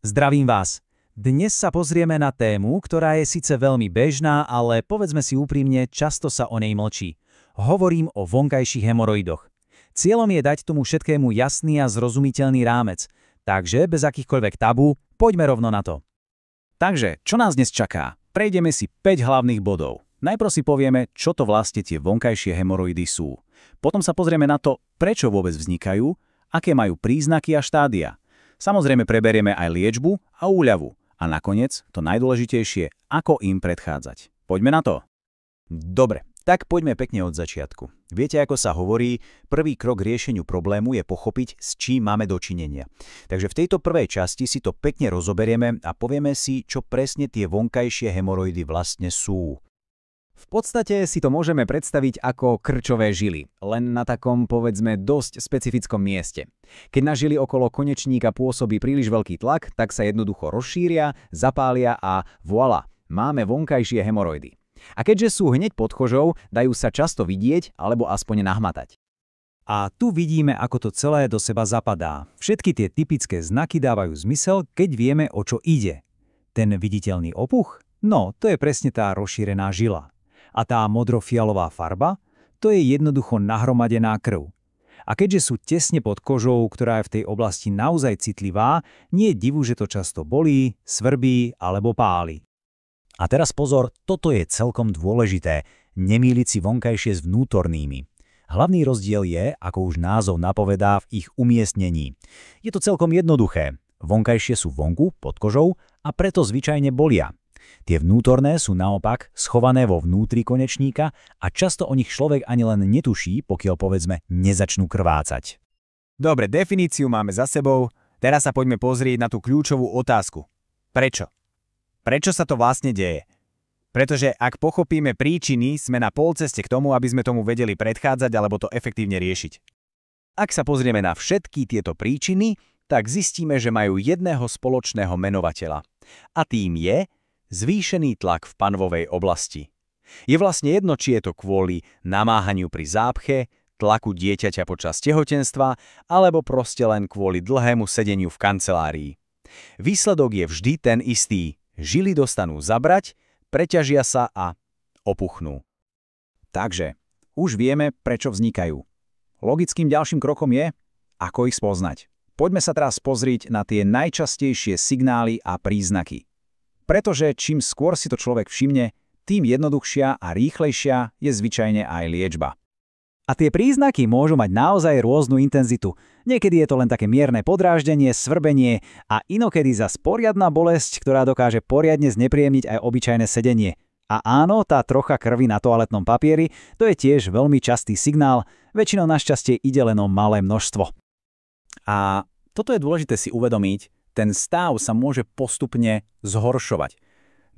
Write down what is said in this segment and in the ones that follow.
Zdravím vás. Dnes sa pozrieme na tému, ktorá je síce veľmi bežná, ale povedzme si úprimne, často sa o nej mlčí. Hovorím o vonkajších hemoroidoch. Cieľom je dať tomu všetkému jasný a zrozumiteľný rámec. Takže bez akýchkoľvek tabú, poďme rovno na to. Takže, čo nás dnes čaká? Prejdeme si 5 hlavných bodov. Najprv si povieme, čo to vlastne tie vonkajšie hemoroidy sú. Potom sa pozrieme na to, prečo vôbec vznikajú, aké majú príznaky a štádia. Samozrejme preberieme aj liečbu a úľavu. A nakoniec, to najdôležitejšie, ako im predchádzať. Poďme na to. Dobre, tak poďme pekne od začiatku. Viete, ako sa hovorí, prvý krok k riešeniu problému je pochopiť, s čím máme dočinenia. Takže v tejto prvej časti si to pekne rozoberieme a povieme si, čo presne tie vonkajšie hemoroidy vlastne sú. V podstate si to môžeme predstaviť ako krčové žily, len na takom, povedzme, dosť specifickom mieste. Keď na žily okolo konečníka pôsobí príliš veľký tlak, tak sa jednoducho rozšíria, zapália a voilà, máme vonkajšie hemoroidy. A keďže sú hneď pod kožou, dajú sa často vidieť alebo aspoň nahmatať. A tu vidíme, ako to celé do seba zapadá. Všetky tie typické znaky dávajú zmysel, keď vieme, o čo ide. Ten viditeľný opuch? No, to je presne tá rozšírená žila. A tá modrofialová farba, to je jednoducho nahromadená krv. A keďže sú tesne pod kožou, ktorá je v tej oblasti naozaj citlivá, nie je divu, že to často bolí, svrbí alebo páli. A teraz pozor, toto je celkom dôležité, nemýliť si vonkajšie s vnútornými. Hlavný rozdiel je, ako už názov napovedá, v ich umiestnení. Je to celkom jednoduché. Vonkajšie sú vonku, pod kožou a preto zvyčajne bolia. Tie vnútorné sú naopak schované vo vnútri konečníka a často o nich človek ani len netuší, pokiaľ povedzme nezačnú krvácať. Dobre, definíciu máme za sebou, teraz sa poďme pozrieť na tú kľúčovú otázku. Prečo? Prečo sa to vlastne deje? Pretože ak pochopíme príčiny, sme na polceste k tomu, aby sme tomu vedeli predchádzať alebo to efektívne riešiť. Ak sa pozrieme na všetky tieto príčiny, tak zistíme, že majú jedného spoločného menovateľa. A tým je zvýšený tlak v panvovej oblasti. Je vlastne jedno, či je to kvôli namáhaniu pri zápche, tlaku dieťaťa počas tehotenstva, alebo proste len kvôli dlhému sedeniu v kancelárii. Výsledok je vždy ten istý. Žily dostanú zabrať, preťažia sa a opuchnú. Takže, už vieme, prečo vznikajú. Logickým ďalším krokom je, ako ich spoznať. Poďme sa teraz pozrieť na tie najčastejšie signály a príznaky. Pretože čím skôr si to človek všimne, tým jednoduchšia a rýchlejšia je zvyčajne aj liečba. A tie príznaky môžu mať naozaj rôznu intenzitu. Niekedy je to len také mierne podráždenie, svrbenie a inokedy zas poriadna bolesť, ktorá dokáže poriadne znepríjemniť aj obyčajné sedenie. A áno, tá trocha krvi na toaletnom papieri, to je tiež veľmi častý signál, väčšinou našťastie ide len o malé množstvo. A toto je dôležité si uvedomiť, ten stav sa môže postupne zhoršovať.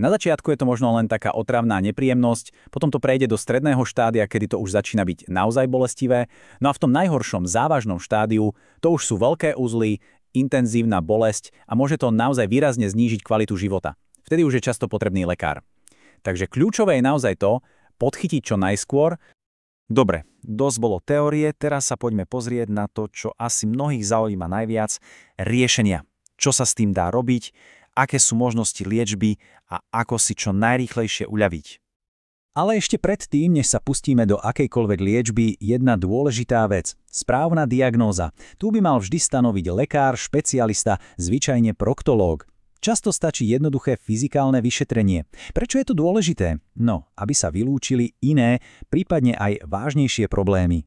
Na začiatku je to možno len taká otravná nepríjemnosť, potom to prejde do stredného štádia, kedy to už začína byť naozaj bolestivé, no a v tom najhoršom závažnom štádiu to už sú veľké uzly, intenzívna bolesť a môže to naozaj výrazne znížiť kvalitu života. Vtedy už je často potrebný lekár. Takže kľúčové je naozaj to, podchytiť čo najskôr. Dobre, dosť bolo teórie, teraz sa poďme pozrieť na to, čo asi mnohých zaujíma najviac, riešenia. Čo sa s tým dá robiť, aké sú možnosti liečby a ako si čo najrýchlejšie uľaviť. Ale ešte predtým, než sa pustíme do akejkoľvek liečby, jedna dôležitá vec. Správna diagnóza. Tu by mal vždy stanoviť lekár, špecialista, zvyčajne proktológ. Často stačí jednoduché fyzikálne vyšetrenie. Prečo je to dôležité? No, aby sa vylúčili iné, prípadne aj vážnejšie problémy.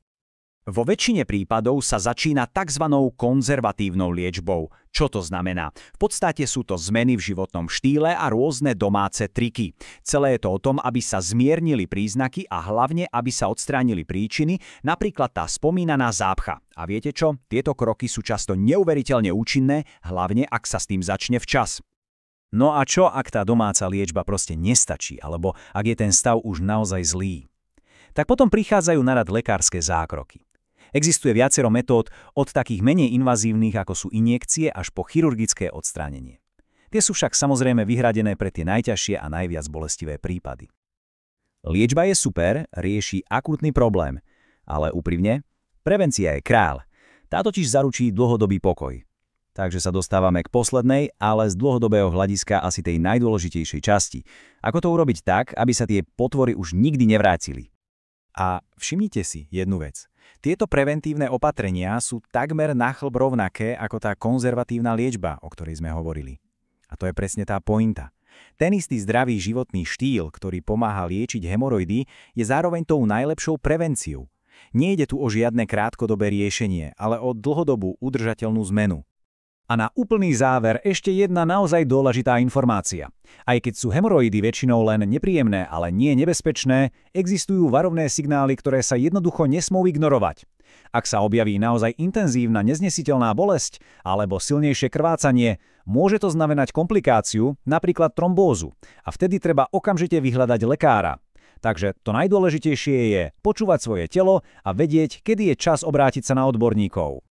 Vo väčšine prípadov sa začína tzv. Konzervatívnou liečbou. Čo to znamená? V podstate sú to zmeny v životnom štýle a rôzne domáce triky. Celé je to o tom, aby sa zmiernili príznaky a hlavne, aby sa odstránili príčiny, napríklad tá spomínaná zápcha. A viete čo? Tieto kroky sú často neuveriteľne účinné, hlavne ak sa s tým začne včas. No a čo, ak tá domáca liečba proste nestačí, alebo ak je ten stav už naozaj zlý? Tak potom prichádzajú na rad lekárske zákroky. Existuje viacero metód, od takých menej invazívnych, ako sú injekcie, až po chirurgické odstránenie. Tie sú však samozrejme vyhradené pre tie najťažšie a najviac bolestivé prípady. Liečba je super, rieši akútny problém, ale úprimne, prevencia je kráľ. Tá totiž zaručí dlhodobý pokoj. Takže sa dostávame k poslednej, ale z dlhodobého hľadiska asi tej najdôležitejšej časti. Ako to urobiť tak, aby sa tie potvory už nikdy nevrátili? A všimnite si jednu vec. Tieto preventívne opatrenia sú takmer na chlb rovnaké ako tá konzervatívna liečba, o ktorej sme hovorili. A to je presne tá pointa. Ten istý zdravý životný štýl, ktorý pomáha liečiť hemoroidy, je zároveň tou najlepšou prevenciou. Nejde tu o žiadne krátkodobé riešenie, ale o dlhodobú udržateľnú zmenu. A na úplný záver ešte jedna naozaj dôležitá informácia. Aj keď sú hemoroidy väčšinou len nepríjemné, ale nie nebezpečné, existujú varovné signály, ktoré sa jednoducho nesmú ignorovať. Ak sa objaví naozaj intenzívna neznesiteľná bolesť alebo silnejšie krvácanie, môže to znamenať komplikáciu, napríklad trombózu, a vtedy treba okamžite vyhľadať lekára. Takže to najdôležitejšie je počúvať svoje telo a vedieť, kedy je čas obrátiť sa na odborníkov.